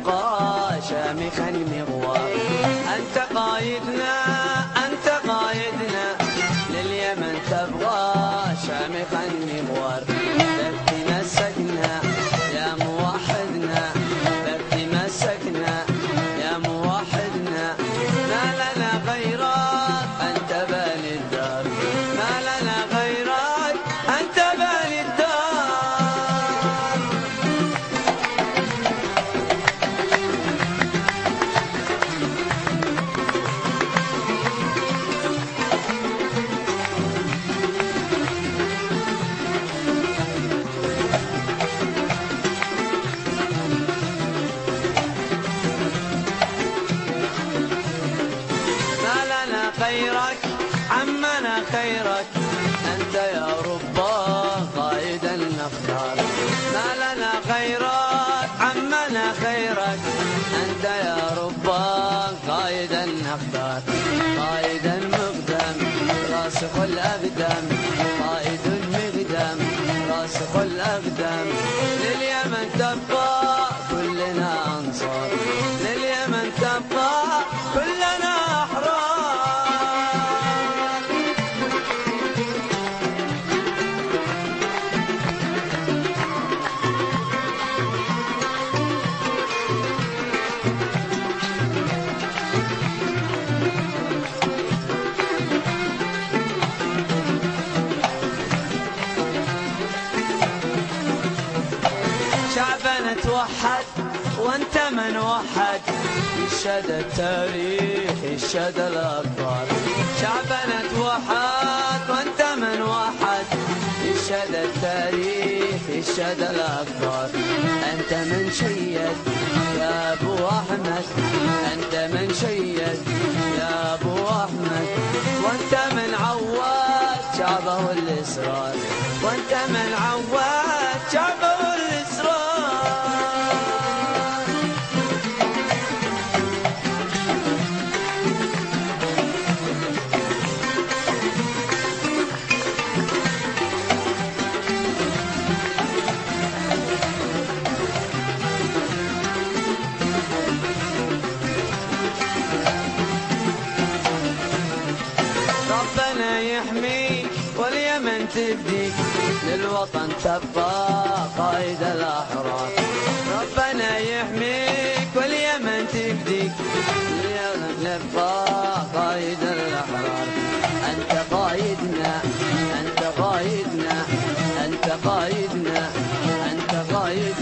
تبقى شامخا المغوار. أنت قايدنا أنت قايدنا لليمن تبقى شامخا المغوار. بك تمسكنا يا موحدنا بك تمسكنا يا موحدنا. ما لنا غيرك أنت بالي الدار ما لنا غيرك أنت بالي الدار. خيرك عمنا خيرك أنت يا ربا قائدا نختار. ما لنا خيرك عمنا خيرك أنت يا ربا قائدا نختار. قائدا مقدم راسخ الأقدام قائد مقدم راسخ الأقدام. لليمن تبقى كلنا أنصار لليمن تبقى كلنا أحرار. شعبنا توحد وانت من وحد يشهد التاريخ يشهد الأخبار. شعبنا توحد وانت من وحد يشهد التاريخ يشهد الأخبار. أنت من شيد يا أبو أحمد أنت من شيد يا أبو أحمد. وانت من عواد شعبه الإسرار وانت من عواد شعبه الإسرار. ربنا يحميك واليمن تفديك للوطن تبقى قائد الأحرار. ربنا يحميك واليمن تفديك لليمن تبقى قائد الأحرار. أنت قائدنا أنت قائدنا أنت قائدنا أنت قائدنا.